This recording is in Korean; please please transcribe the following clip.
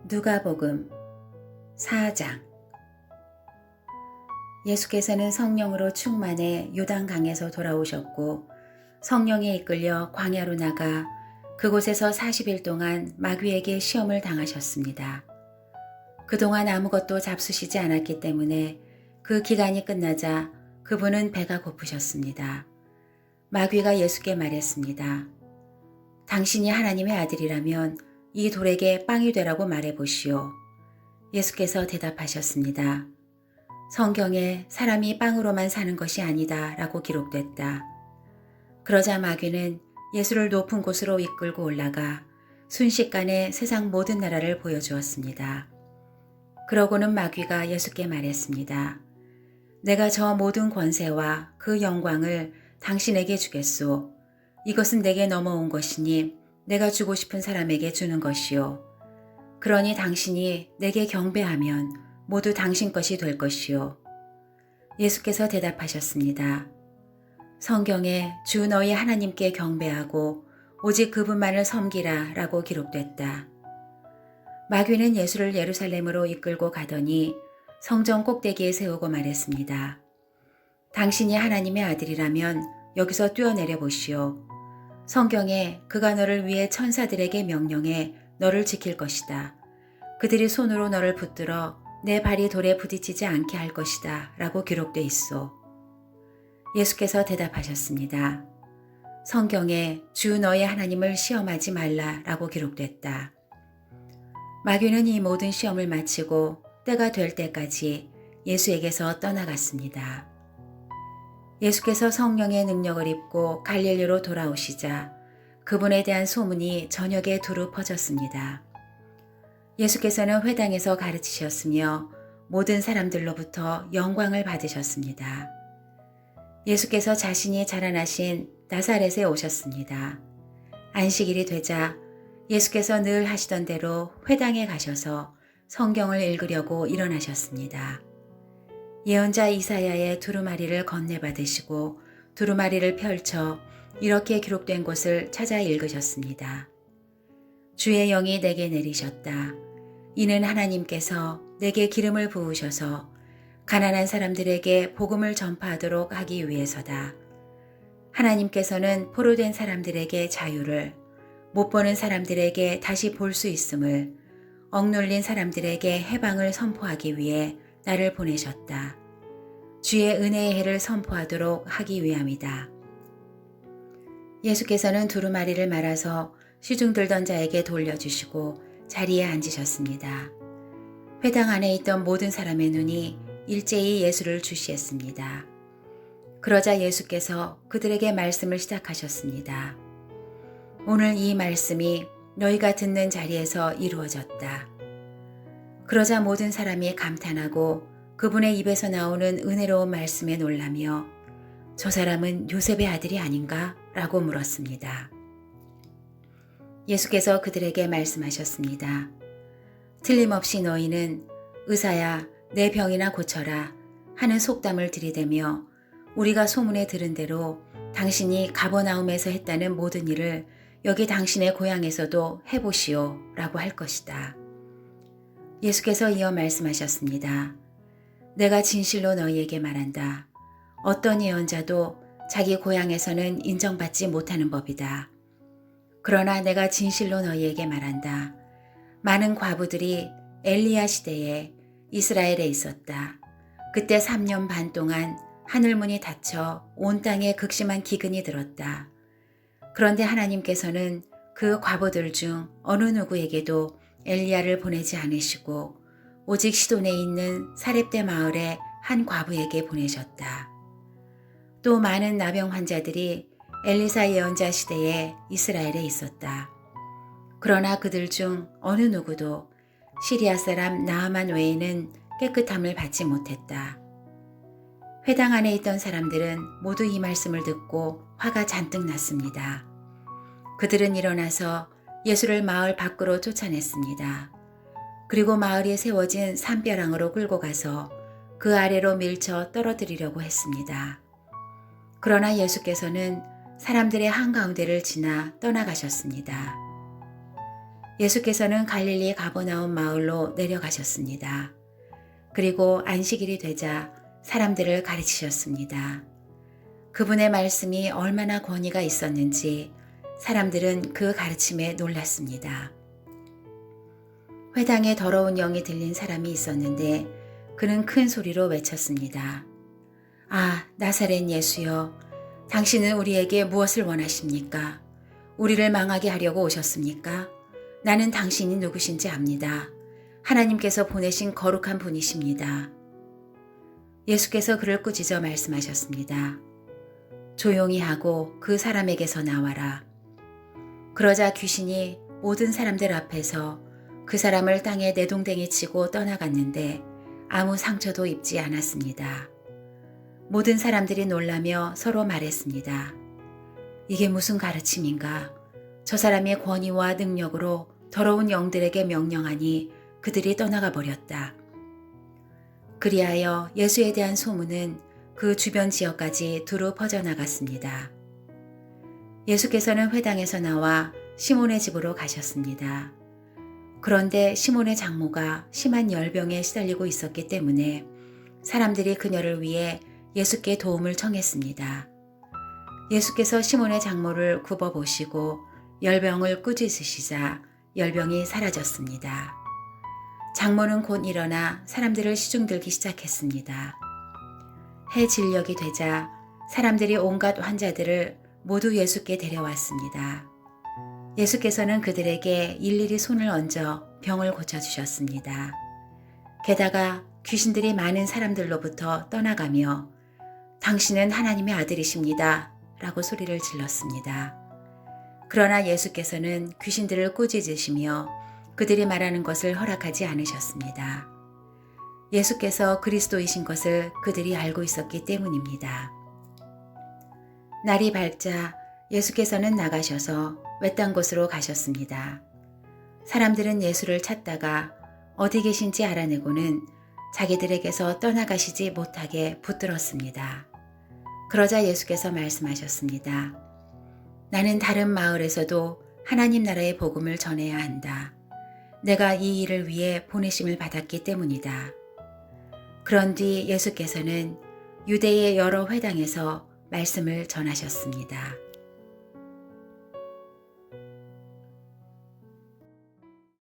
누가복음 4장. 예수께서는 성령으로 충만해 요단강에서 돌아오셨고 성령에 이끌려 광야로 나가 그곳에서 40일 동안 마귀에게 시험을 당하셨습니다. 그동안 아무것도 잡수시지 않았기 때문에 그 기간이 끝나자 그분은 배가 고프셨습니다. 마귀가 예수께 말했습니다. 당신이 하나님의 아들이라면 이 돌에게 빵이 되라고 말해보시오. 예수께서 대답하셨습니다. 성경에 사람이 빵으로만 사는 것이 아니다 라고 기록됐다. 그러자 마귀는 예수를 높은 곳으로 이끌고 올라가 순식간에 세상 모든 나라를 보여주었습니다. 그러고는 마귀가 예수께 말했습니다. 내가 저 모든 권세와 그 영광을 당신에게 주겠소. 이것은 내게 넘어온 것이니 내가 주고 싶은 사람에게 주는 것이요. 그러니 당신이 내게 경배하면 모두 당신 것이 될 것이요. 예수께서 대답하셨습니다. 성경에 주 너희 하나님께 경배하고 오직 그분만을 섬기라 라고 기록됐다. 마귀는 예수를 예루살렘으로 이끌고 가더니 성전 꼭대기에 세우고 말했습니다. 당신이 하나님의 아들이라면 여기서 뛰어내려 보시오. 성경에 그가 너를 위해 천사들에게 명령해 너를 지킬 것이다. 그들이 손으로 너를 붙들어 내 발이 돌에 부딪히지 않게 할 것이다 라고 기록돼 있소. 예수께서 대답하셨습니다. 성경에 주 너의 하나님을 시험하지 말라 라고 기록됐다. 마귀는 이 모든 시험을 마치고 때가 될 때까지 예수에게서 떠나갔습니다. 예수께서 성령의 능력을 입고 갈릴리로 돌아오시자 그분에 대한 소문이 전역에 두루 퍼졌습니다. 예수께서는 회당에서 가르치셨으며 모든 사람들로부터 영광을 받으셨습니다. 예수께서 자신이 자라나신 나사렛에 오셨습니다. 안식일이 되자 예수께서 늘 하시던 대로 회당에 가셔서 성경을 읽으려고 일어나셨습니다. 예언자 이사야의 두루마리를 건네받으시고 두루마리를 펼쳐 이렇게 기록된 곳을 찾아 읽으셨습니다. 주의 영이 내게 내리셨다. 이는 하나님께서 내게 기름을 부으셔서 가난한 사람들에게 복음을 전파하도록 하기 위해서다. 하나님께서는 포로된 사람들에게 자유를, 못 보는 사람들에게 다시 볼 수 있음을, 억눌린 사람들에게 해방을 선포하기 위해 나를 보내셨다. 주의 은혜의 해를 선포하도록 하기 위함이다. 예수께서는 두루마리를 말아서 시중들던 자에게 돌려주시고 자리에 앉으셨습니다. 회당 안에 있던 모든 사람의 눈이 일제히 예수를 주시했습니다. 그러자 예수께서 그들에게 말씀을 시작하셨습니다. 오늘 이 말씀이 너희가 듣는 자리에서 이루어졌다. 그러자 모든 사람이 감탄하고 그분의 입에서 나오는 은혜로운 말씀에 놀라며 저 사람은 요셉의 아들이 아닌가? 라고 물었습니다. 예수께서 그들에게 말씀하셨습니다. 틀림없이 너희는 의사야 내 병이나 고쳐라 하는 속담을 들이대며 우리가 소문에 들은 대로 당신이 가버나움에서 했다는 모든 일을 여기 당신의 고향에서도 해보시오 라고 할 것이다. 예수께서 이어 말씀하셨습니다. 내가 진실로 너희에게 말한다. 어떤 예언자도 자기 고향에서는 인정받지 못하는 법이다. 그러나 내가 진실로 너희에게 말한다. 많은 과부들이 엘리야 시대에 이스라엘에 있었다. 그때 3년 반 동안 하늘문이 닫혀 온 땅에 극심한 기근이 들었다. 그런데 하나님께서는 그 과부들 중 어느 누구에게도 엘리야를 보내지 않으시고 오직 시돈에 있는 사렙대 마을의 한 과부에게 보내셨다. 또 많은 나병 환자들이 엘리사 예언자 시대에 이스라엘에 있었다. 그러나 그들 중 어느 누구도 시리아 사람 나아만 외에는 깨끗함을 받지 못했다. 회당 안에 있던 사람들은 모두 이 말씀을 듣고 화가 잔뜩 났습니다. 그들은 일어나서 예수를 마을 밖으로 쫓아냈습니다. 그리고 마을이 세워진 산벼랑으로 끌고 가서 그 아래로 밀쳐 떨어뜨리려고 했습니다. 그러나 예수께서는 사람들의 한가운데를 지나 떠나가셨습니다. 예수께서는 갈릴리 가버나움 마을로 내려가셨습니다. 그리고 안식일이 되자 사람들을 가르치셨습니다. 그분의 말씀이 얼마나 권위가 있었는지 사람들은 그 가르침에 놀랐습니다. 회당에 더러운 영이 들린 사람이 있었는데 그는 큰 소리로 외쳤습니다. 아, 나사렛 예수여, 당신은 우리에게 무엇을 원하십니까? 우리를 망하게 하려고 오셨습니까? 나는 당신이 누구신지 압니다. 하나님께서 보내신 거룩한 분이십니다. 예수께서 그를 꾸짖어 말씀하셨습니다. 조용히 하고 그 사람에게서 나와라. 그러자 귀신이 모든 사람들 앞에서 그 사람을 땅에 내동댕이 치고 떠나갔는데 아무 상처도 입지 않았습니다. 모든 사람들이 놀라며 서로 말했습니다. 이게 무슨 가르침인가? 저 사람의 권위와 능력으로 더러운 영들에게 명령하니 그들이 떠나가 버렸다. 그리하여 예수에 대한 소문은 그 주변 지역까지 두루 퍼져나갔습니다. 예수께서는 회당에서 나와 시몬의 집으로 가셨습니다. 그런데 시몬의 장모가 심한 열병에 시달리고 있었기 때문에 사람들이 그녀를 위해 예수께 도움을 청했습니다. 예수께서 시몬의 장모를 굽어보시고 열병을 꾸짖으시자 열병이 사라졌습니다. 장모는 곧 일어나 사람들을 시중들기 시작했습니다. 해 진력이 되자 사람들이 온갖 환자들을 모두 예수께 데려왔습니다. 예수께서는 그들에게 일일이 손을 얹어 병을 고쳐주셨습니다. 게다가 귀신들이 많은 사람들로부터 떠나가며 당신은 하나님의 아들이십니다. 라고 소리를 질렀습니다. 그러나 예수께서는 귀신들을 꾸짖으시며 그들이 말하는 것을 허락하지 않으셨습니다. 예수께서 그리스도이신 것을 그들이 알고 있었기 때문입니다. 날이 밝자 예수께서는 나가셔서 외딴 곳으로 가셨습니다. 사람들은 예수를 찾다가 어디 계신지 알아내고는 자기들에게서 떠나가시지 못하게 붙들었습니다. 그러자 예수께서 말씀하셨습니다. 나는 다른 마을에서도 하나님 나라의 복음을 전해야 한다. 내가 이 일을 위해 보내심을 받았기 때문이다. 그런 뒤 예수께서는 유대의 여러 회당에서 말씀을 전하셨습니다.